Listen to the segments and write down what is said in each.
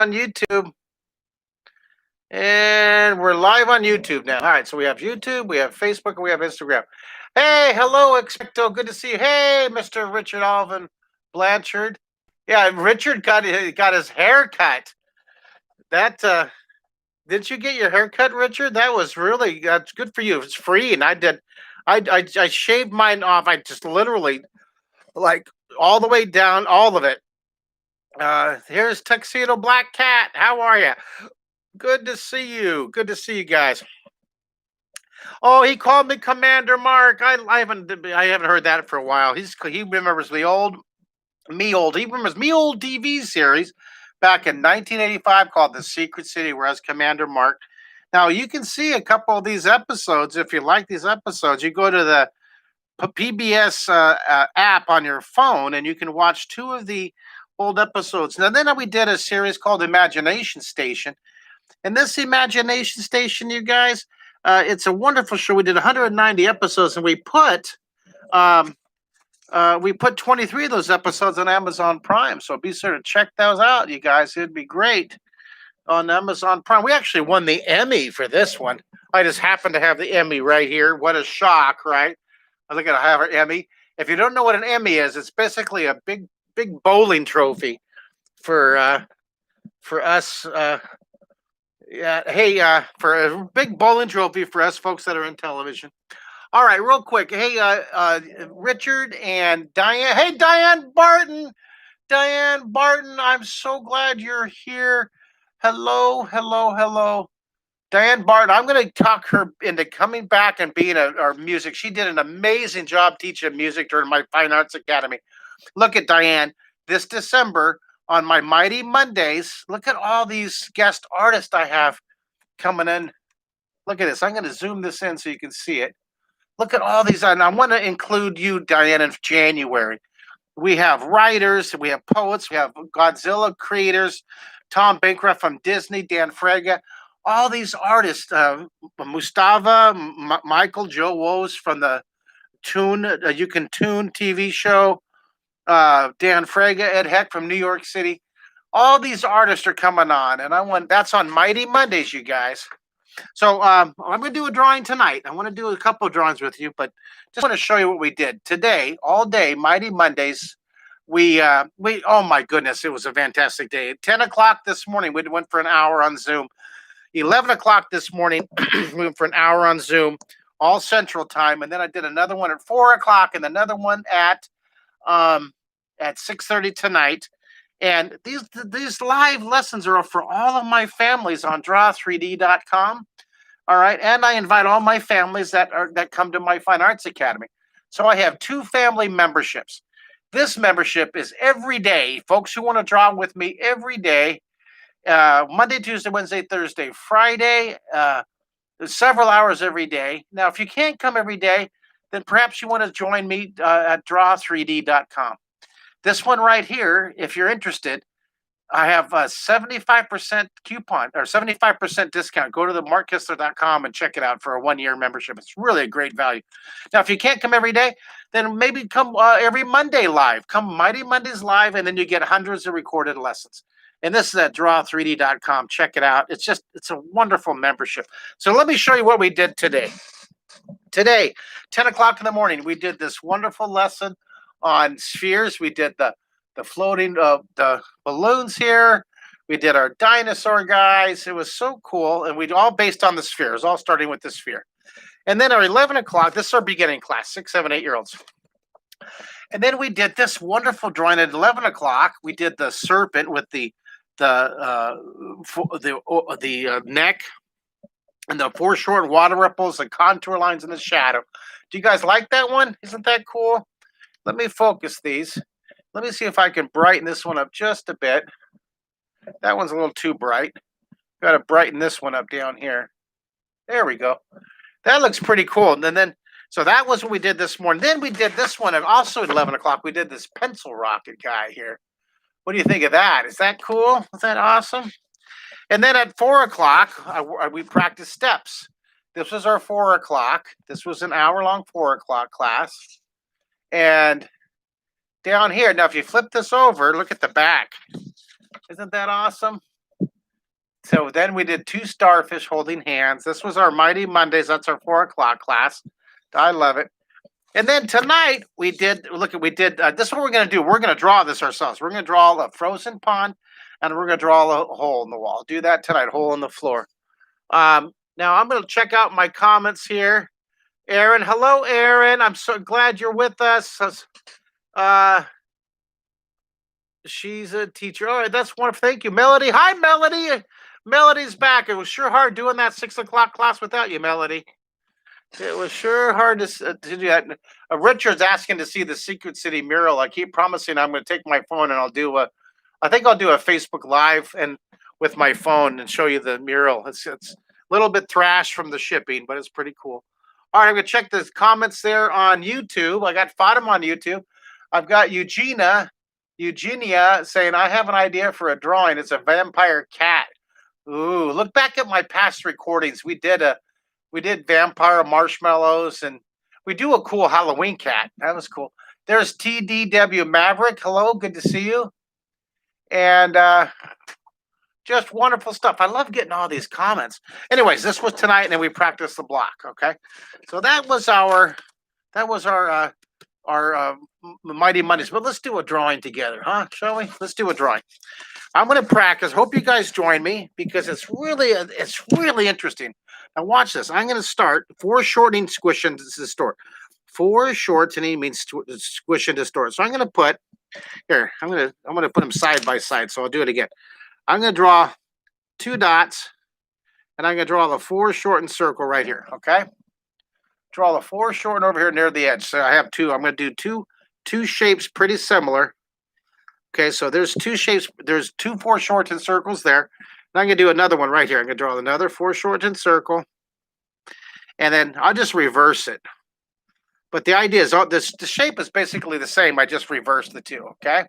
on YouTube. And we're live on YouTube now. All right, so we have YouTube, we have Facebook, and we have Instagram. Hey, hello, Expecto. Good to see you. Hey, Mr. Richard Alvin Blanchard. Yeah, Richard got his hair cut. That did you get your hair cut, Richard? That was really that's good for you. It's free, and I did. I shaved mine off. I just literally like all the way down, all of it. Here's Tuxedo Black Cat. How are you? Good to see you. Good to see you guys. Oh, he called me Commander Mark. I haven't heard that for a while. He remembers the old me old. He remembers me old TV series back in 1985 called The Secret City, where I was Commander Mark. Now you can see a couple of these episodes if you like these episodes. You go to the PBS app on your phone, and you can watch two of the old episodes. Now then we did a series called Imagination Station. And this Imagination Station, you guys, it's a wonderful show. We did 190 episodes, and um, we put 23 of those episodes on Amazon Prime. So be sure to check those out, you guys. It'd be great on Amazon Prime. We actually won the Emmy for this one. I just happen to have the Emmy right here. What a shock, right? I look at I have our Emmy. If you don't know what an Emmy is, it's basically a big bowling trophy for us. Yeah, hey, for a big bowling trophy for us folks that are in television. All right, real quick. Hey, Richard and Diane. Hey, Diane Barton. Diane Barton, I'm so glad you're here. Hello, hello, hello. Diane Barton, I'm going to talk her into coming back and being our music. She did an amazing job teaching music during my Fine Arts Academy. Look at Diane. This December, on my Mighty Mondays, look at all these guest artists I have coming in. Look at this. I'm going to zoom this in so you can see it. Look at all these. And I want to include you, Diane, in January. We have writers, we have poets, we have Godzilla creators, Tom Bancroft from Disney, Dan Frega, all these artists, Mustafa, Michael, Joe Woes from the You Can Tune TV show, Dan Frega, Ed Heck from New York City. All these artists are coming on, and that's on Mighty Mondays, you guys. So I'm going to do a drawing tonight. I want to do a couple of drawings with you, but just want to show you what we did today, all day, Mighty Mondays. We oh my goodness, it was a fantastic day. At 10 o'clock this morning, we went for an hour on Zoom. 11 o'clock this morning, we went for an hour on Zoom, all Central Time, and then I did another one at 4 o'clock and another one at 6:30 tonight. And these live lessons are for all of my families on draw3d.com. All right. And I invite all my families that come to my Fine Arts Academy. So I have 2 family memberships. This membership is every day. Folks who want to draw with me every day, Monday, Tuesday, Wednesday, Thursday, Friday, several hours every day. Now, if you can't come every day, then perhaps you want to join me at draw3d.com. This one right here, if you're interested, I have a 75% coupon or 75% discount. Go to the markkistler.com and check it out for a 1-year membership. It's really a great value. Now, if you can't come every day, then maybe come every Monday live. Come Mighty Mondays live, and then you get hundreds of recorded lessons. And this is at draw3d.com. Check it out. It's a wonderful membership. So let me show you what we did today. Today, 10 o'clock in the morning, we did this wonderful lesson on spheres. We did the floating the balloons here. We did our dinosaur guys. It was so cool, and we all based on the spheres, all starting with the sphere. And then at 11 o'clock, this is our beginning class, 6, 7, 8-year-olds. And then we did this wonderful drawing at 11 o'clock. We did the serpent with the neck and the foreshortened water ripples, the contour lines, and the shadow. Do you guys like that one? Isn't that cool? Let me focus these. Let me see if I can brighten this one up just a bit. That one's a little too bright. Got to brighten this one up down here. There we go. That looks pretty cool. And then so that was what we did this morning. Then we did this one, and also at 11 o'clock, we did this pencil rocket guy here. What do you think of that? Is that cool? Is that awesome? And then at 4 o'clock, we practiced steps. This was our 4 o'clock. This was an hour-long 4 o'clock class. And down here, now if you flip this over, look at the back. Isn't that awesome? So then we did two starfish holding hands. This was our Mighty Mondays. That's our 4 o'clock class. I love it. And then tonight we did look at we did this is what we're gonna do. We're gonna draw this ourselves. We're gonna draw a frozen pond and we're gonna draw a hole in the wall. Do that tonight, hole in the floor. Now I'm gonna check out my comments here. Aaron, hello, Aaron. I'm so glad you're with us. Uh she's a teacher. All right, that's wonderful. Thank you, Melody. Hi, Melody. Melody's back. It was sure hard doing that 6 o'clock class without you, Melody. It was sure hard to do that. Richard's asking to see the Secret City mural. I keep promising I'm going to take my phone and I'll do a. I think I'll do a Facebook Live and with my phone and show you the mural. It's a little bit thrash from the shipping, but it's pretty cool. All right, I'm going to check the comments there on YouTube. I got Fatima on YouTube. I've got Eugenia saying I have an idea for a drawing. It's a vampire cat. Ooh, look back at my past recordings. We did vampire marshmallows and we do a cool Halloween cat. That was cool. There's TDW Maverick. Hello, good to see you. And just wonderful stuff. I love getting all these comments. Anyways, this was tonight, and then we practiced the block. Okay, so that was our Mighty Mondays. But let's do a drawing together, huh? Shall we? Let's do a drawing. I'm going to practice. Hope you guys join me because it's really interesting. Now watch this. I'm going to start foreshortening, squish, and distort. Foreshortening means squish and distort. So I'm going to put here. I'm going to put them side by side. So I'll do it again. I'm going to draw 2 dots, and I'm going to draw the foreshortened circle right here. Okay. Draw the foreshortened over here near the edge. So I have 2. I'm going to do two shapes pretty similar. Okay, so there's 2 shapes. There's 2 foreshortened circles there. And I'm going to do another one right here. I'm going to draw another foreshortened circle. And then I'll just reverse it. But the idea is the shape is basically the same. I just reversed the 2, okay?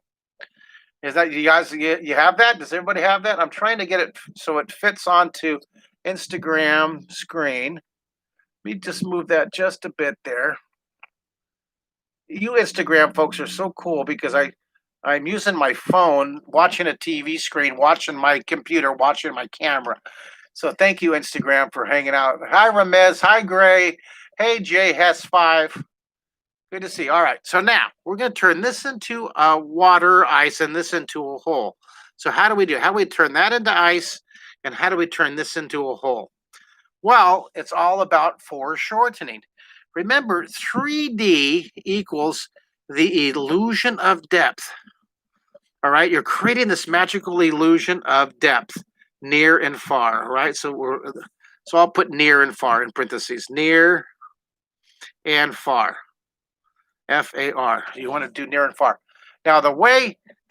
Is that you guys, you have that? Does everybody have that? I'm trying to get it so it fits onto Instagram screen. Let me just move that just a bit there. You Instagram folks are so cool because I'm using my phone, watching a TV screen, watching my computer, watching my camera. So thank you, Instagram, for hanging out. Hi, Ramez. Hi, Gray. Hey, Jay Hess5. Good to see you. All right. So now we're going to turn this into water, ice, and this into a hole. So how do we do it? How do we turn that into ice? And how do we turn this into a hole? Well, it's all about foreshortening. Remember, 3D equals the illusion of depth. All right, you're creating this magical illusion of depth, near and far. All right, so I'll put near and far in parentheses. Near and far, FAR. You want to do near and far. Now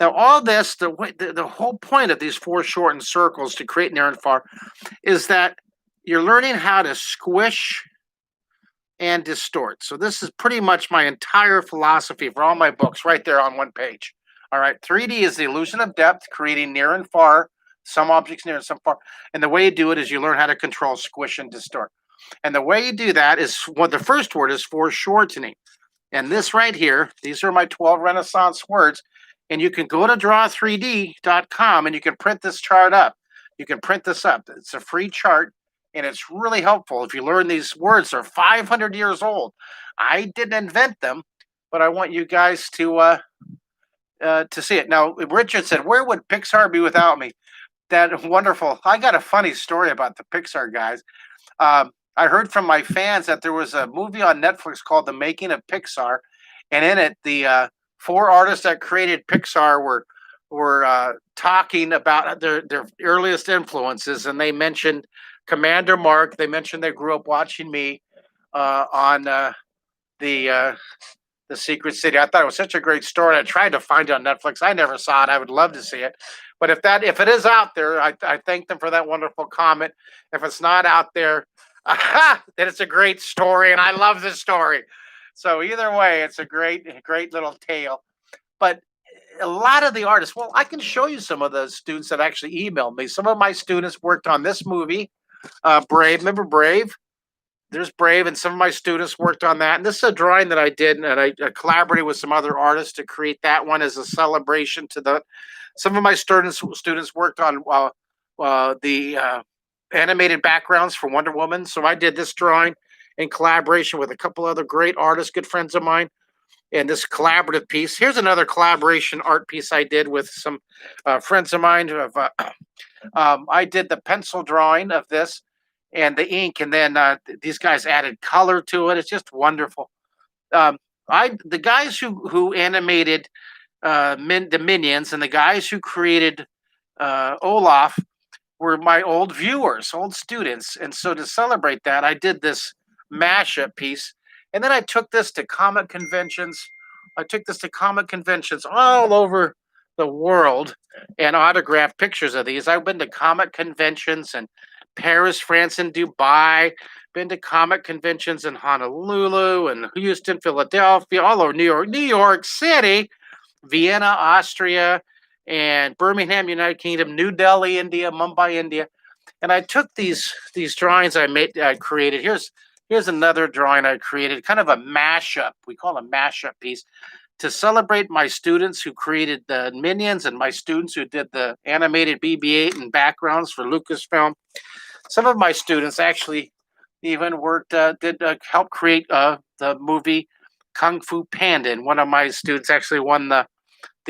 all this, the whole point of these foreshortened circles to create near and far is that you're learning how to squish and distort. So this is pretty much my entire philosophy for all my books right there on one page. All right, 3D is the illusion of depth, creating near and far, some objects near and some far. And the way you do it is you learn how to control squish and distort. And the way you do that is the first word is foreshortening. And this right here, these are my 12 Renaissance words. And you can go to draw3d.com and you can print this chart up. You can print this up. It's a free chart. And it's really helpful if you learn these words. They're 500 years old. I didn't invent them, but I want you guys to see it. Now, Richard said, where would Pixar be without me? That wonderful. I got a funny story about the Pixar guys. I heard from my fans that there was a movie on Netflix called The Making of Pixar. And in it, the 4 artists that created Pixar were talking about their earliest influences. And they mentioned Commander Mark. They mentioned they grew up watching me on the Secret City. I thought it was such a great story. I tried to find it on Netflix. I never saw it. I would love to see it. But if it is out there, I thank them for that wonderful comment. If it's not out there, then it's a great story, and I love this story. So either way, it's a great little tale. But a lot of the artists, well, I can show you some of the students that actually emailed me. Some of my students worked on this movie, Brave. Remember Brave? There's Brave, and some of my students worked on that. And this is a drawing that I did, and I collaborated with some other artists to create that one as a celebration to the. Some of my students worked on the animated backgrounds for Wonder Woman. So I did this drawing in collaboration with a couple other great artists, good friends of mine, and this collaborative piece. Here's another collaboration art piece I did with some friends of mine. I did the pencil drawing of this and the ink, and then these guys added color to it. It's just wonderful. Um, the guys who animated the minions and the guys who created Olaf were my old viewers, old students. And so to celebrate that, I did this mashup piece. And then I took this to comic conventions. I took this to comic conventions all over the world and autographed pictures of these. I've been to comic conventions in Paris, France, and Dubai. Been to comic conventions in Honolulu and Houston, Philadelphia, all over New York City, Vienna, Austria, and Birmingham, United Kingdom, New Delhi, India, Mumbai, India. And I took these drawings I created. Here's another drawing I created, kind of a mashup. We call it a mashup piece to celebrate my students who created the minions and my students who did the animated BB-8 and backgrounds for Lucasfilm. Some of my students actually even did help create the movie Kung Fu Panda, and one of my students actually won the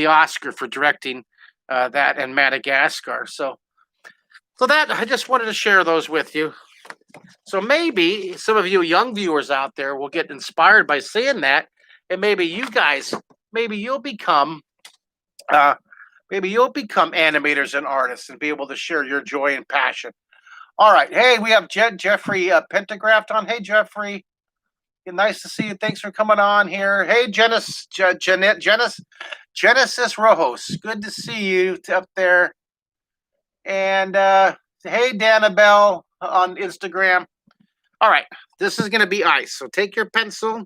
Oscar for directing that in Madagascar. So that I just wanted to share those with you. So maybe some of you young viewers out there will get inspired by seeing that, and maybe you guys, maybe you'll become animators and artists and be able to share your joy and passion. All right, hey, we have Jeffrey Pentagraph on. Hey, Jeffrey, nice to see you. Thanks for coming on here. Hey, Genesis Rojos, good to see you up there. And hey, Danabelle on Instagram. All right, this is going to be ice. So take your pencil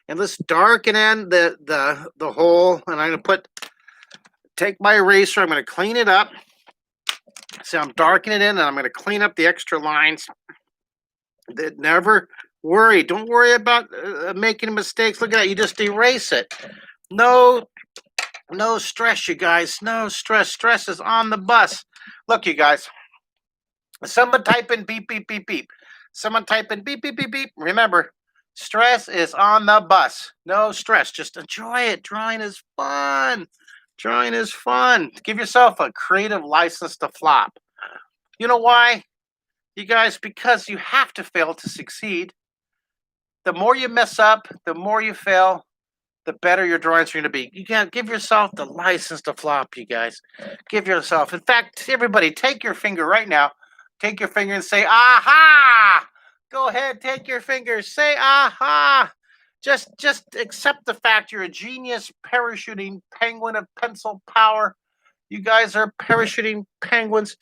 and let's darken in the hole. And I'm going to take my eraser. I'm going to clean it up. So I'm darkening it in, and I'm going to clean up the extra lines. Never worry. Don't worry about making mistakes. Look at that. You just erase it. No stress, you guys. No stress. Stress is on the bus. Look, you guys. Someone type in beep, beep, beep, beep. Someone type in beep, beep, beep, beep. Remember, stress is on the bus. No stress. Just enjoy it. Drawing is fun. Drawing is fun. Give yourself a creative license to flop. You know why? You guys, because you have to fail to succeed. The more you mess up, the more you fail, the better your drawings are going to be. You can't give yourself the license to flop, you guys. Give yourself. In fact, everybody, take your finger right now. Take your finger and say, aha! Go ahead, take your finger. Say, aha! Just accept the fact you're a genius parachuting penguin of pencil power. You guys are parachuting penguins.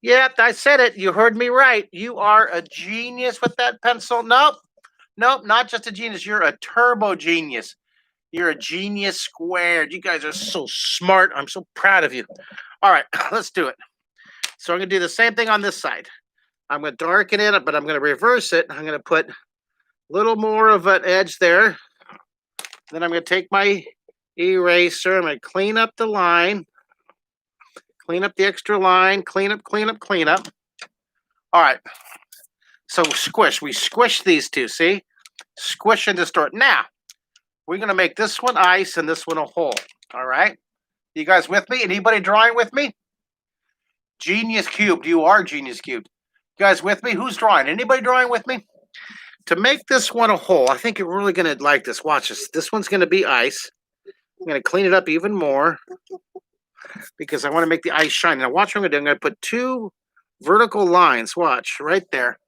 Yep, I said it. You heard me right. You are a genius with that pencil. Nope, not just a genius. You're a turbo genius. You're a genius squared. You guys are so smart. I'm so proud of you. All right, let's do it. So I'm going to do the same thing on this side. I'm going to darken it, but I'm going to reverse it. I'm going to put a little more of an edge there. Then I'm going to take my eraser. I'm going to clean up the line. Clean up the extra line. Clean up. All right. So squish. We squish these two, see? Squish and distort. Now, we're going to make this one ice and this one a hole. All right? You guys with me? Anybody drawing with me? Genius cubed. You are genius cubed. You guys with me? Who's drawing? Anybody drawing with me? To make this one a hole, I think you're really going to like this. Watch this. This one's going to be ice. I'm going to clean it up even more because I want to make the ice shine. Now watch what I'm going to do. I'm going to put two vertical lines. Watch, right there.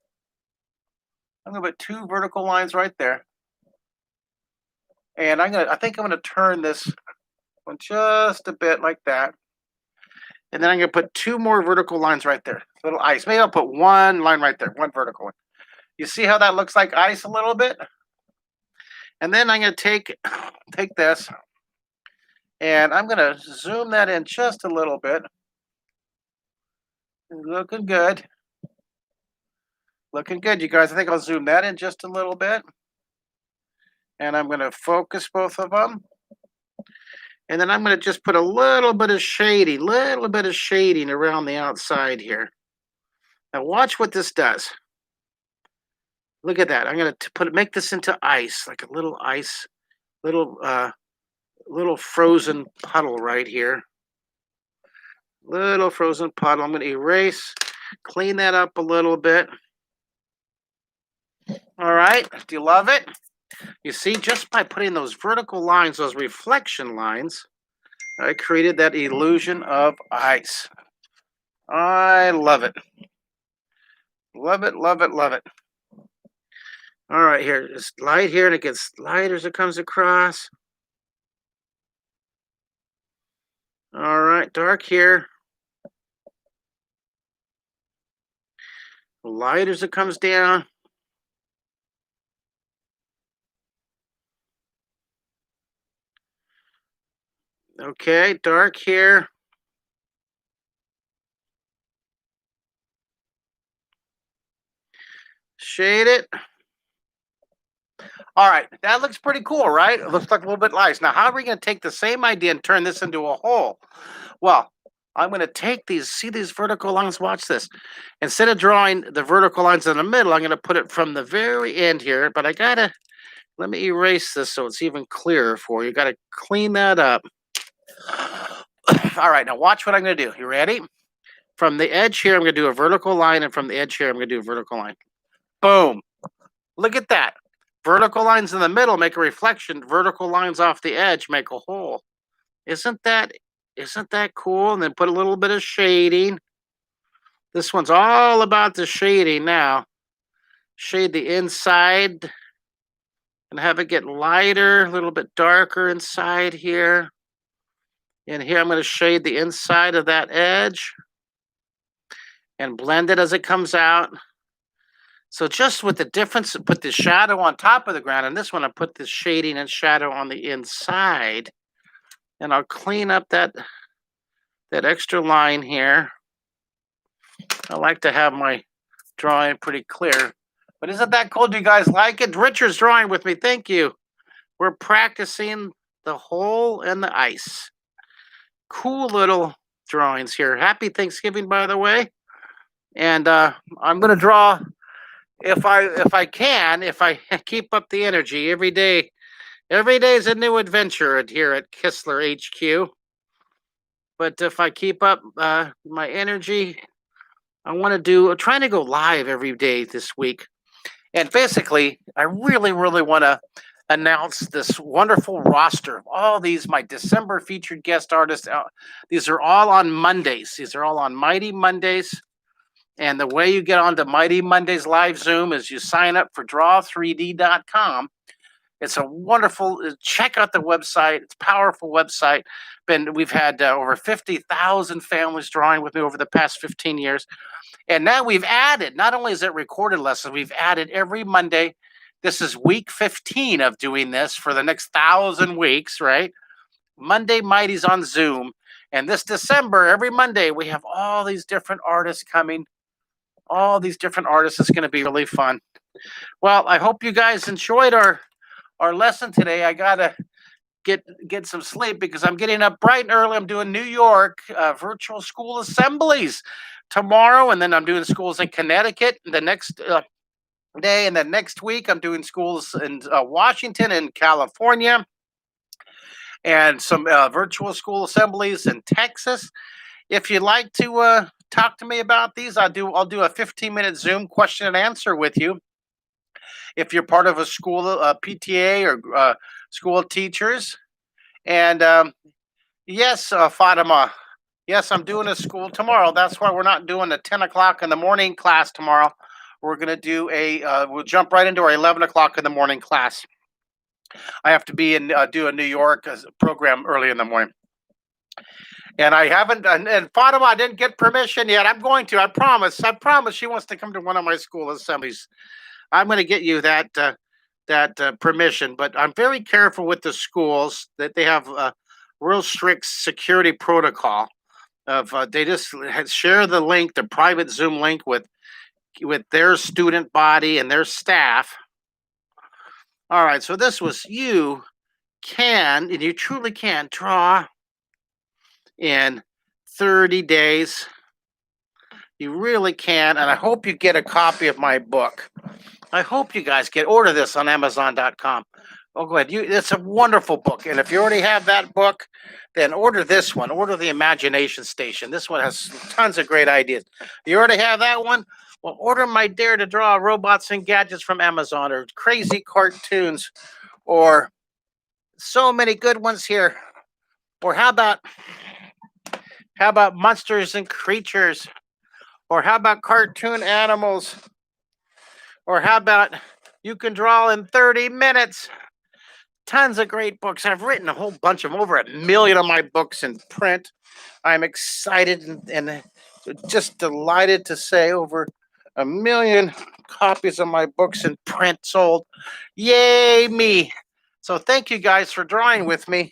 I'm going to put two vertical lines right there. And I think I'm going to turn this one just a bit like that. And then I'm going to put two more vertical lines right there. Little ice. Maybe I'll put one line right there, one vertical one. You see how that looks like ice a little bit? And then I'm going to take this, and I'm going to zoom that in just a little bit. Looking good. Looking good, you guys. I think I'll zoom that in just a little bit. And I'm going to focus both of them. And then I'm going to just put a little bit of shading around the outside here. Now watch what this does. Look at that. I'm going to make this into ice, like a little ice, little little frozen puddle right here. Little frozen puddle. I'm going to erase, clean that up a little bit. All right. Do you love it? You see, just by putting those vertical lines, those reflection lines, I created that illusion of ice. I love it. Love it, love it, love it. All right, here, it's light here, and it gets lighter as it comes across. All right, dark here. Light as it comes down. Okay, dark here. Shade it. All right, that looks pretty cool, right? It looks like a little bit light. Now, how are we going to take the same idea and turn this into a hole? Well, I'm going to take these, see these vertical lines? Watch this. Instead of drawing the vertical lines in the middle, I'm going to put it from the very end here, but I got to, let me erase this so it's even clearer for you. Got to clean that up. All right, now watch what I'm going to do. You ready? From the edge here, I'm going to do a vertical line, and from the edge here, I'm going to do a vertical line. Boom. Look at that. Vertical lines in the middle make a reflection. Vertical lines off the edge make a hole. Isn't that cool? And then put a little bit of shading. This one's all about the shading now. Shade the inside and have it get lighter, a little bit darker inside here. And here I'm going to shade the inside of that edge and blend it as it comes out. So just with the difference, put the shadow on top of the ground, and this one I put the shading and shadow on the inside. And I'll clean up that extra line here. I like to have my drawing pretty clear. But isn't that cool? Do you guys like it? Richard's drawing with me. Thank you. We're practicing the hole and the ice. Cool little drawings here. Happy Thanksgiving, by the way. And I'm going to draw, if I keep up the energy every day. Every day is a new adventure here at Kistler HQ. But if I keep up my energy, I want to trying to go live every day this week. And basically, I really, really want to announce this wonderful roster of all these, my December featured guest artists. These are all on Mondays. These are all on Mighty Mondays. And the way you get onto Mighty Mondays live Zoom is you sign up for draw3d.com. It's a wonderful, check out the website. It's a powerful website. We've had over 50,000 families drawing with me over the past 15 years. And now we've added, not only is it recorded lessons, we've added every Monday. This is week 15 of doing this for the next 1,000 weeks, right? Monday Mighty's on Zoom. And this December, every Monday, we have all these different artists coming. All these different artists. It's going to be really fun. Well, I hope you guys enjoyed our lesson today. I got to get some sleep because I'm getting up bright and early. I'm doing New York virtual school assemblies tomorrow, and then I'm doing schools in Connecticut the next day, and then next week I'm doing schools in Washington and California, and some virtual school assemblies in Texas. If you'd like to talk to me about these, I'll do a 15-minute Zoom question and answer with you. If you're part of a school PTA or school of teachers. And yes, Fatima, yes, I'm doing a school tomorrow. That's why we're not doing a 10 o'clock in the morning class tomorrow. We're going to do we'll jump right into our 11 o'clock in the morning class. I have to be do a New York program early in the morning. And I haven't, and Fatima, I didn't get permission yet. I'm going to, I promise. She wants to come to one of my school assemblies. I'm going to get you that permission, but I'm very careful with the schools that they have a real strict security protocol of they just share the link, the private Zoom link with their student body and their staff. All right, so this was you can, and you truly can, draw in 30 days. You really can, and I hope you get a copy of my book. I hope you guys order this on Amazon.com. Oh, go ahead. It's a wonderful book, and if you already have that book, then order this one. Order the Imagination Station. This one has tons of great ideas. You already have that one? Well, order my Dare to Draw Robots and Gadgets from Amazon, or crazy cartoons, or so many good ones here. Or how about monsters and creatures? Or how about cartoon animals? Or how about you can draw in 30 minutes? Tons of great books. I've written a whole bunch of them, over 1 million of my books in print. I'm excited and just delighted to say over 1 million copies of my books in print sold. Yay me. So thank you guys for drawing with me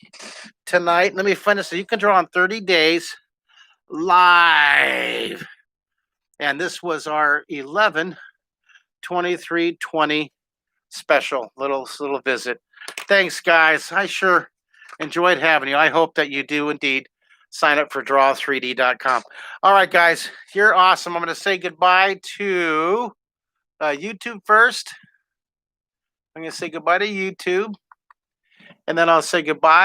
tonight. Let me finish. So you can draw in 30 days live. And this was our 11/23/20 special little visit. Thanks, guys. I sure enjoyed having you. I hope that you do indeed sign up for draw3d.com. All right, guys, you're awesome. I'm going to say goodbye to YouTube first. I'm going to say goodbye to YouTube, and then I'll say goodbye